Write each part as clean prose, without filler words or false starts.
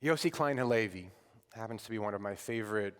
Yossi Klein Halevi happens to be one of my favorite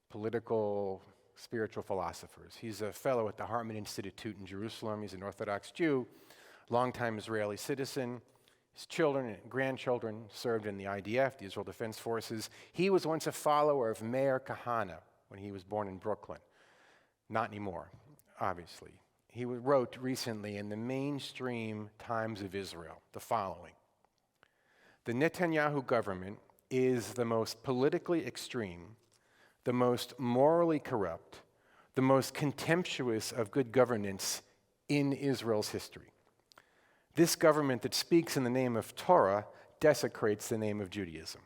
political, spiritual philosophers. He's a fellow at the Hartman Institute in Jerusalem. He's an Orthodox Jew, longtime Israeli citizen. His children and grandchildren served in the IDF, the Israel Defense Forces. He was once a follower of Meir Kahane when he was born in Brooklyn. Not anymore, obviously. He wrote recently in the mainstream Times of Israel the following: the Netanyahu government is the most politically extreme, the most morally corrupt, the most contemptuous of good governance in Israel's history. This government that speaks in the name of Torah desecrates the name of Judaism.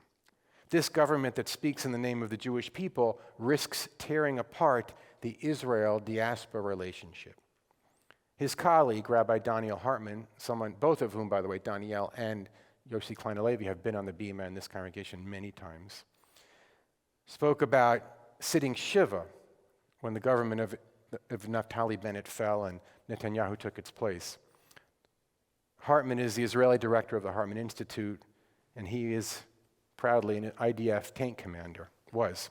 This government that speaks in the name of the Jewish people risks tearing apart the Israel-diaspora relationship. His colleague, Rabbi Daniel Hartman, both of whom, by the way, Daniel and Yossi Klein Halevi have been on the bima in this congregation many times, spoke about sitting Shiva when the government of Naftali Bennett fell and Netanyahu took its place. Hartman is the Israeli director of the Hartman Institute, and he is proudly an IDF tank commander, was.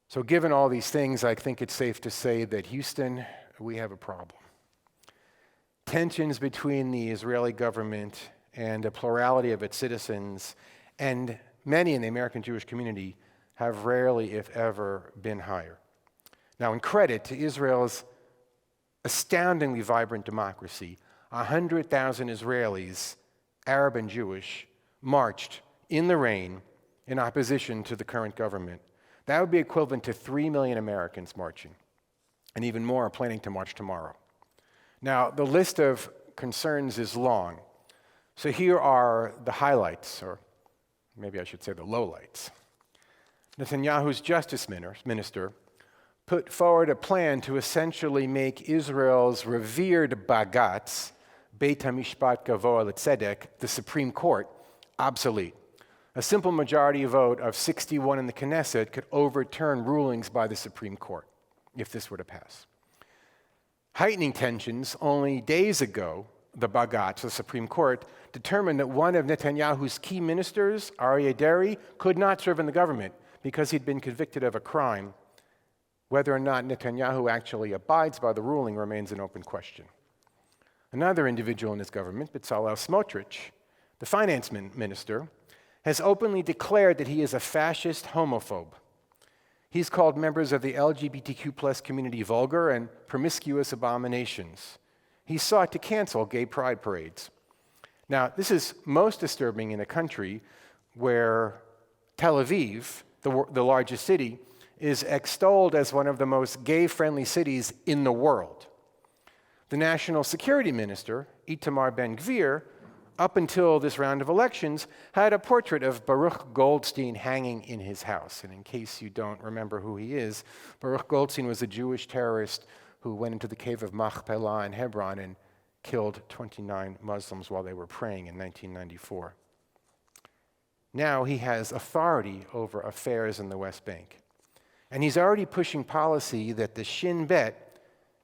So given all these things, I think it's safe to say that Houston, we have a problem. Tensions between the Israeli government and a plurality of its citizens, and many in the American Jewish community, have rarely, if ever, been higher. Now, in credit to Israel's astoundingly vibrant democracy, 100,000 Israelis, Arab and Jewish, marched in the rain in opposition to the current government. That would be equivalent to 3 million Americans marching, and even more are planning to march tomorrow. Now, the list of concerns is long, so here are the highlights, or maybe I should say the lowlights. Netanyahu's justice minister put forward a plan to essentially make Israel's revered Bagatz, Beit HaMishpat Gavoa L'Tzedek, the Supreme Court, obsolete. A simple majority vote of 61 in the Knesset could overturn rulings by the Supreme Court if this were to pass. Heightening tensions, only days ago, the Bagatz, the Supreme Court, determined that one of Netanyahu's key ministers, Aryeh Deri, could not serve in the government because he'd been convicted of a crime. Whether or not Netanyahu actually abides by the ruling remains an open question. Another individual in his government, Bezalel Smotrich, the finance minister, has openly declared that he is a fascist homophobe. He's called members of the LGBTQ+ community vulgar and promiscuous abominations. He sought to cancel gay pride parades. Now, this is most disturbing in a country where Tel Aviv, the largest city, is extolled as one of the most gay-friendly cities in the world. The national security minister, Itamar Ben-Gvir, up until this round of elections, had a portrait of Baruch Goldstein hanging in his house. And in case you don't remember who he is, Baruch Goldstein was a Jewish terrorist who went into the cave of Machpelah in Hebron and killed 29 Muslims while they were praying in 1994. Now he has authority over affairs in the West Bank. And he's already pushing policy that the Shin Bet,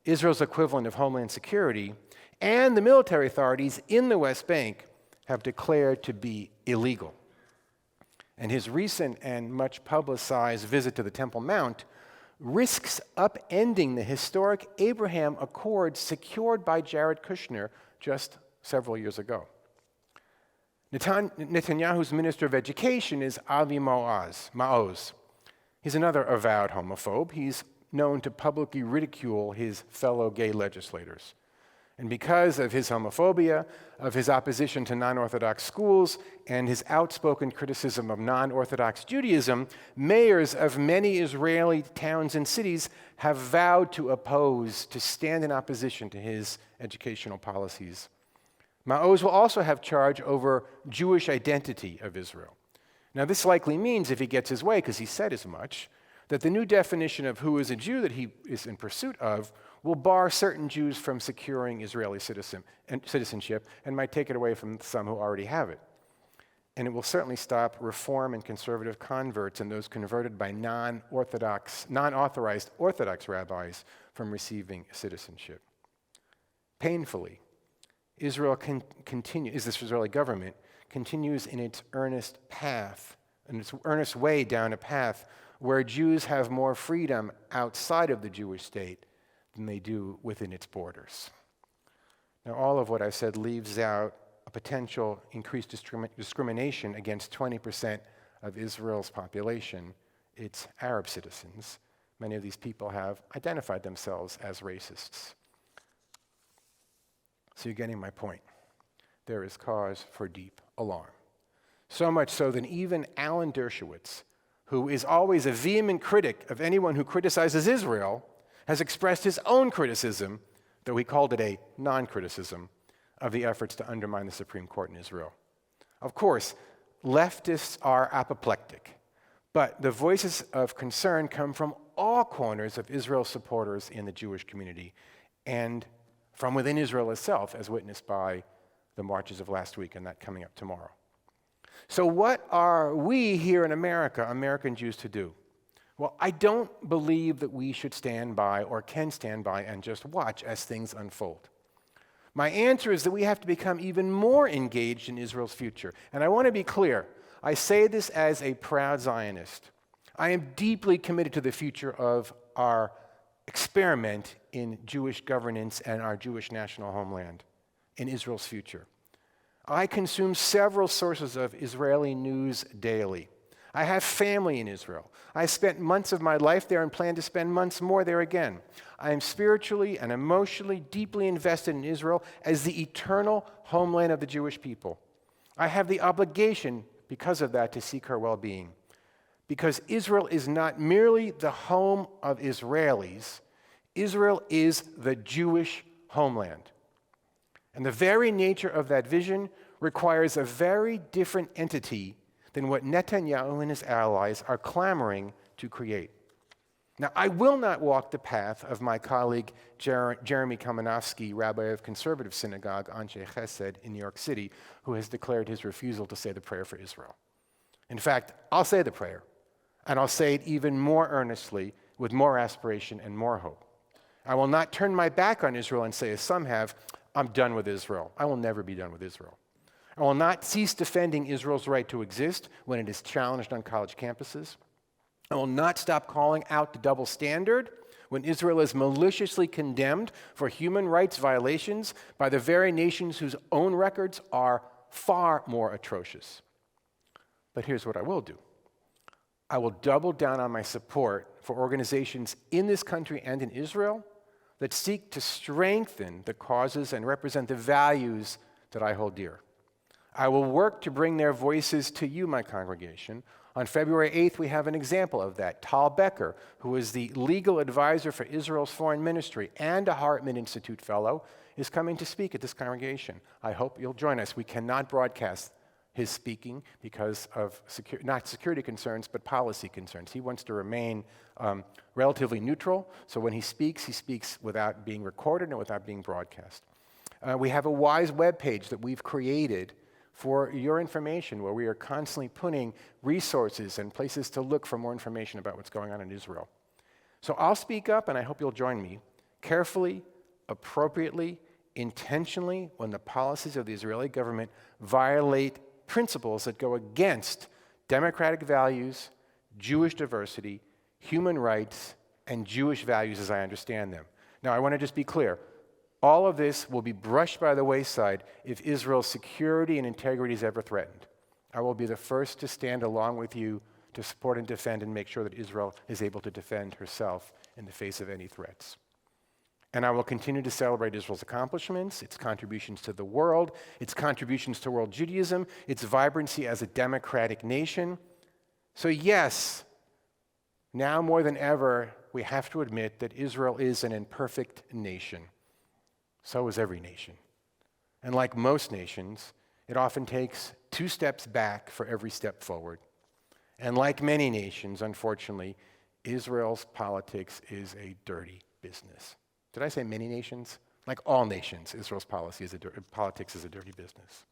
Israel's equivalent of Homeland Security, and the military authorities in the West Bank have declared to be illegal. And his recent and much publicized visit to the Temple Mount risks upending the historic Abraham Accords secured by Jared Kushner just several years ago. Netanyahu's Minister of Education is Avi Maoz. He's another avowed homophobe. He's known to publicly ridicule his fellow gay legislators. And because of his homophobia, of his opposition to non-Orthodox schools, and his outspoken criticism of non-Orthodox Judaism, mayors of many Israeli towns and cities have vowed to stand in opposition to his educational policies. Maoz will also have charge over Jewish identity of Israel. Now, this likely means, if he gets his way, because he said as much, that the new definition of who is a Jew that he is in pursuit of will bar certain Jews from securing Israeli citizenship and might take it away from some who already have it. And it will certainly stop Reform and conservative converts and those converted by non-authorized Orthodox rabbis from receiving citizenship. Painfully, this Israeli government continues in its earnest way down a path where Jews have more freedom outside of the Jewish state than they do within its borders. Now, all of what I've said leaves out a potential increased discrimination against 20% of Israel's population, its Arab citizens. Many of these people have identified themselves as racists. So you're getting my point. There is cause for deep alarm. So much so that even Alan Dershowitz, who is always a vehement critic of anyone who criticizes Israel, has expressed his own criticism, though he called it a non-criticism, of the efforts to undermine the Supreme Court in Israel. Of course, leftists are apoplectic, but the voices of concern come from all corners of Israel's supporters in the Jewish community and from within Israel itself, as witnessed by the marches of last week and that coming up tomorrow. So what are we here in America, American Jews, to do? Well, I don't believe that we should stand by or can stand by and just watch as things unfold. My answer is that we have to become even more engaged in Israel's future. And I want to be clear. I say this as a proud Zionist. I am deeply committed to the future of our experiment in Jewish governance and our Jewish national homeland, in Israel's future. I consume several sources of Israeli news daily. I have family in Israel. I spent months of my life there and plan to spend months more there again. I am spiritually and emotionally deeply invested in Israel as the eternal homeland of the Jewish people. I have the obligation, because of that, to seek her well-being. Because Israel is not merely the home of Israelis, Israel is the Jewish homeland. And the very nature of that vision requires a very different entity than what Netanyahu and his allies are clamoring to create. Now, I will not walk the path of my colleague Jeremy Kamenofsky, rabbi of conservative synagogue Anshe Chesed in New York City, who has declared his refusal to say the prayer for Israel. In fact, I'll say the prayer, and I'll say it even more earnestly, with more aspiration and more hope. I will not turn my back on Israel and say, as some have, I'm done with Israel. I will never be done with Israel. I will not cease defending Israel's right to exist when it is challenged on college campuses. I will not stop calling out the double standard when Israel is maliciously condemned for human rights violations by the very nations whose own records are far more atrocious. But here's what I will do. I will double down on my support for organizations in this country and in Israel that seek to strengthen the causes and represent the values that I hold dear. I will work to bring their voices to you, my congregation. On February 8th, we have an example of that. Tal Becker, who is the legal advisor for Israel's foreign ministry and a Hartman Institute fellow, is coming to speak at this congregation. I hope you'll join us. We cannot broadcast his speaking because of not security concerns, but policy concerns. He wants to remain relatively neutral, so when he speaks without being recorded and without being broadcast. We have a WISE webpage that we've created for your information, where we are constantly putting resources and places to look for more information about what's going on in Israel. So I'll speak up, and I hope you'll join me, carefully, appropriately, intentionally, when the policies of the Israeli government violate principles that go against democratic values, Jewish diversity, human rights, and Jewish values as I understand them. Now, I want to just be clear. All of this will be brushed by the wayside if Israel's security and integrity is ever threatened. I will be the first to stand along with you to support and defend and make sure that Israel is able to defend herself in the face of any threats. And I will continue to celebrate Israel's accomplishments, its contributions to the world, its contributions to world Judaism, its vibrancy as a democratic nation. So yes, now more than ever, we have to admit that Israel is an imperfect nation. So is every nation. And like most nations, it often takes 2 steps back for every step forward. And like many nations, unfortunately, Israel's politics is a dirty business. Did I say many nations? Like all nations, Israel's politics is a dirty business.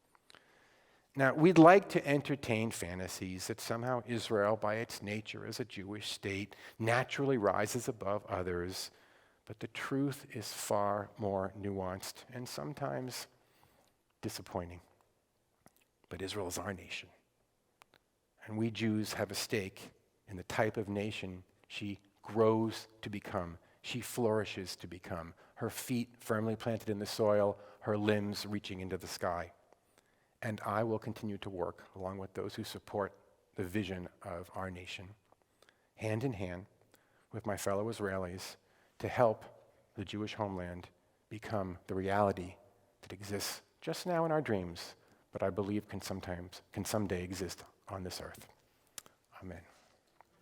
Now, we'd like to entertain fantasies that somehow Israel, by its nature as a Jewish state, naturally rises above others. But the truth is far more nuanced and sometimes disappointing. but Israel is our nation. And we Jews have a stake in the type of nation she grows to become, she flourishes to become, her feet firmly planted in the soil, her limbs reaching into the sky. And I will continue to work along with those who support the vision of our nation, hand in hand with my fellow Israelis, to help the Jewish homeland become the reality that exists just now in our dreams, but I believe can someday exist on this earth. Amen.